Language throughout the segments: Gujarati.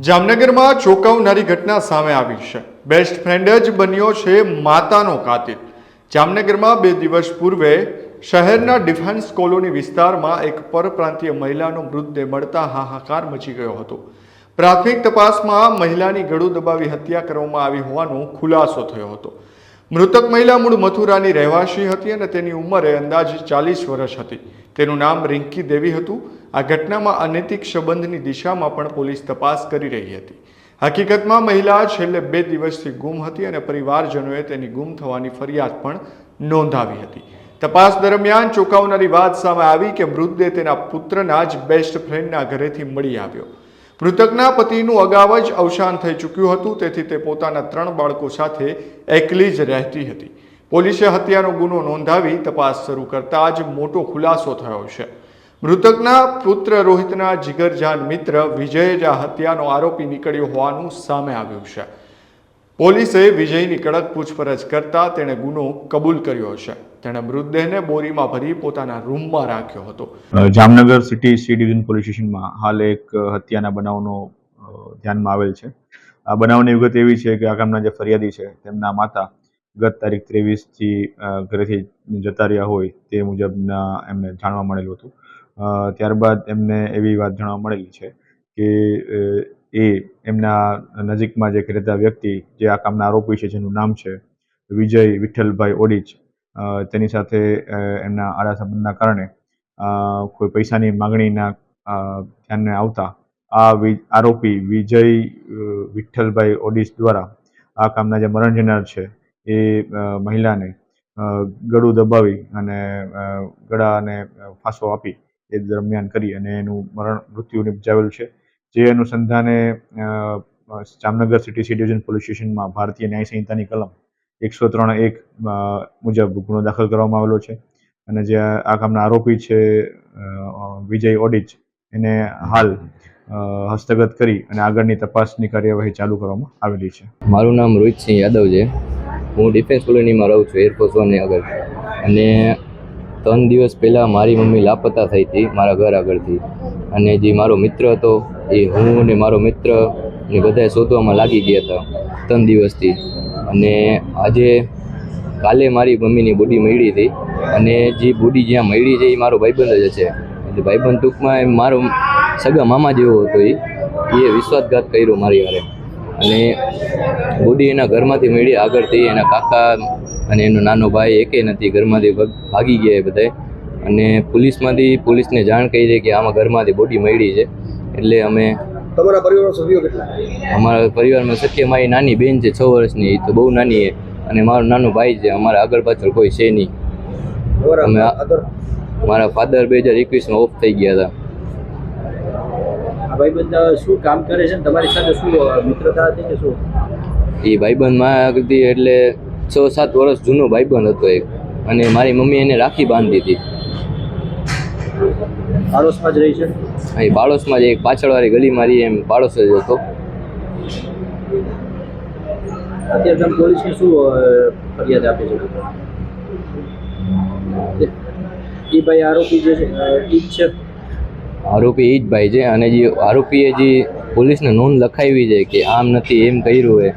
જામનગરમાં ચોંકાવનારી ઘટના સામે આવી છે। બેસ્ટ ફ્રેન્ડ જ બન્યો છે માતાનો કાતિલ। જામનગરમાં 2 દિવસ પૂર્વે શહેરના ડિફેન્સ કોલોની વિસ્તારમાં એક પરપ્રાંતીય મહિલાનો મૃતદેહ મળતા હાહાકાર મચી ગયો હતો। પ્રાથમિક તપાસમાં મહિલાની ગળું દબાવી હત્યા કરવામાં આવી હોવાનો ખુલાસો થયો હતો। મૃતક મહિલા મૂળ મથુરાની રહેવાસી હતી અને તેની ઉંમરે અંદાજે 40 વર્ષ હતી। તેનું નામ રિંકી દેવી હતું। આ ઘટનામાં અનૈતિક સંબંધની દિશામાં પણ પોલીસ તપાસ કરી રહી હતી। હકીકતમાં મહિલા છેલ્લે 2 દિવસથી ગુમ હતી અને પરિવારજનોએ તેની ગુમ થવાની ફરિયાદ પણ નોંધાવી હતી। તપાસ દરમિયાન ચોંકાવનારી વાત સામે આવી કે મૃતદેહ તેના પુત્રના જ બેસ્ટ ફ્રેન્ડના ઘરેથી મળી આવ્યો। મૃતકના પતિનું અગાઉ જ અવસાન થઈ ચૂક્યું હતું, તેથી તે પોતાના 3 બાળકો સાથે એકલી જ રહેતી હતી। પોલીસે હત્યાનો ગુનો નોંધાવી તપાસ શરૂ કરતા જ મોટો ખુલાસો થયો છે। મૃતકના પુત્ર રોહિતના જીગરજાન મિત્ર વિજય જ આ હત્યાનો આરોપી નીકળ્યો હોવાનું સામે આવ્યું છે। પોલીસે વિજયની કડક પૂછપરછ કરતા તેણે ગુનો કબૂલ કર્યો છે। તેણે મૃતદેહને બોરીમાં ભરી પોતાના રૂમમાં રાખ્યો હતો। Jamnagar city C division police સ્ટેશનમાં હાલ એક હત્યાના બનાવનો ધ્યાનમાં આવેલ છે। આ બનાવની વિગત એવી છે કે આ ગામના જે ફરિયાદી છે તેમના માતા ગત તારીખ 23થી ઘરેથી જતા રહ્યા હોય તે મુજબના એમને જાણવા મળેલું હતું। ત્યારબાદ એમને એવી વાત જાણવા મળેલી છે કે એમના નજીકમાં જે રહેતા વ્યક્તિ જે આ કામના આરોપી છે જેનું નામ છે વિજય વિઠ્ઠલભાઈ ઓડિચ, તેની સાથે એમના આડા સંબંધના કારણે કોઈ પૈસાની માગણીના ધ્યાને આવતા આ આરોપી વિજય વિઠ્ઠલભાઈ ઓડિચ દ્વારા આ કામના જે મરણ જનાર છે એ મહિલાને ગળું દબાવી અને ગળાને ફાંસો આપી એ દરમિયાન કરી અને એનું મૃત્યુ નિપજાવેલ છે। જે અનુસંધાને Jamnagar city C division police સ્ટેશનમાં ભારતીય ન્યાય સંહિતાની કલમ 103(1) મુજબ ગુનો દાખલ કરવામાં આવેલો છે અને જે આ કામના આરોપી છે વિજય ઓડિચ એને હાલ હસ્તગત કરી અને આગળની તપાસની કાર્યવાહી ચાલુ કરવામાં આવેલી છે। મારું નામ રોહિતસિંહ યાદવ છે। હું ડિફેન્સ કોલોનીમાં રહું છું, એરફોર્સ 1 આગળ। અને 3 દિવસ પહેલાં મારી મમ્મી લાપતા થઈ હતી મારા ઘર આગળથી, અને જે મારો મિત્ર હતો એ હું અને મારો મિત્ર ને બધાએ શોધવામાં લાગી ગયા હતા 3 દિવસથી। અને આજે કાલે મારી મમ્મીની બોડી મળી હતી, અને જે બોડી જ્યાં મળી છે એ મારો ભાઈબંધ જ છે। એટલે ભાઈબંધ ટૂંકમાં એમ મારો સગા મામા જેવો હતો। એ વિશ્વાસઘાત કર્યો મારી હારે, અને બોડી એના ઘરમાંથી મળી આગળથી એના કાકા અને એનો નાનો ભાઈ એકે નથી, ઘરમાંથી ભાગી ગયા એ બધાએ। અને પોલીસને જાણ કરી કે આમાં ઘરમાંથી બોડી મળી છે। એટલે અમે તમારા પરિવારના સભ્યો કેટલા? અમારા પરિવારમાં સત્ય મારી નાની બેન છે 6 વર્ષની, એ તો બહુ નાની છે, અને મારો નાનો ભાઈ છે। અમારા આગળ પાછળ કોઈ છે નહીં। અમે મારા ફાધર 2021માં ઓફ થઈ ગયા હતા। આ ભાઈબંધ શું કામ કરે છે? તમારી સાથે શું મિત્રતા હતી કે શું? એ ભાઈબંધ મારાથી એટલે 6-7 વર્ષ જૂનો ભાઈબંધ હતો એક, અને મારી મમ્મી એને રાખી બાંધી હતી। પાડોશમાં જ રહી છે? અહીં પાડોશમાં જ એક પાછળવાળી ગલી મારી એમ પાડોશ જ હતો। અત્યારે તમે પોલીસને શું ફરિયાદ આપી છે? એ ભાઈ આરોપી જે છે એ જ છે? આરોપી એ જ ભાઈ છે, અને જે આરોપીએ જે પોલીસને નોંધ લખાવી છે કે આમ નથી એમ કર્યું હોય,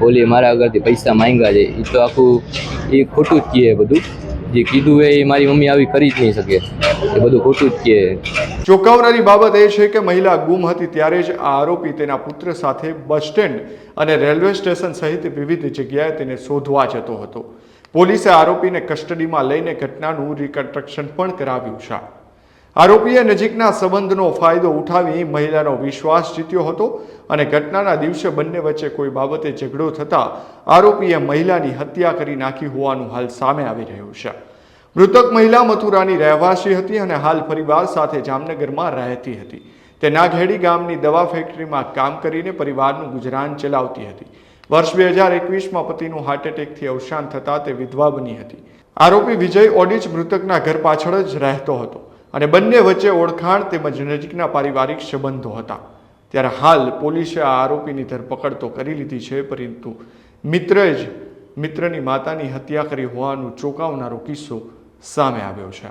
ઓલી મારા આગળથી પૈસા માંગ્યા છે, એ તો આખું એ ખોટું જ કહે। બધું જે કીધું હોય એ મારી મમ્મી આવી કરી જ નહીં શકે, એ બધું ખોટું જ કહે। ચોંકાવનારી બાબત એ છે કે મહિલા ગુમ હતી ત્યારે જ આ આરોપી તેના પુત્ર સાથે બસ સ્ટેન્ડ અને રેલવે સ્ટેશન સહિત વિવિધ જગ્યાએ તેને શોધવા જતો હતો। પોલીસે આરોપીને કસ્ટડીમાં લઈને ઘટનાનું રિકન્સ્ટ્રક્શન પણ કરાવ્યું છે। આરોપીએ નજીકના સંબંધનો ફાયદો ઉઠાવી મહિલાનો વિશ્વાસ જીત્યો હતો અને ઘટનાના દિવસે બંને વચ્ચે કોઈ બાબતે ઝઘડો થતા આરોપીએ મહિલાની હત્યા કરી નાખી હોવાનું હાલ સામે આવી રહ્યું છે। મૃતક મહિલા મથુરાની રહેવાસી હતી અને હાલ પરિવાર સાથે જામનગરમાં રહેતી હતી। તે નાઘેડી ગામની દવા ફેક્ટરીમાં કામ કરીને પરિવારનું ગુજરાન ચલાવતી હતી। વર્ષ 2021માં પતિનું હાર્ટ એટેકથી અવસાન થતાં તે વિધવા બની હતી। આરોપી વિજય ઓડિચ મૃતકના ઘર પાછળ જ રહેતો હતો અને બંને વચ્ચે ઓળખાણ તેમજ નજીકના પારિવારિક સંબંધો હતા। ત્યારે હાલ પોલીસે આ આરોપીની ધરપકડ તો કરી લીધી છે, પરંતુ મિત્રએ જ મિત્રની માતાની હત્યા કરી હોવાનો ચોંકાવનારો કિસ્સો સામે આવ્યો છે।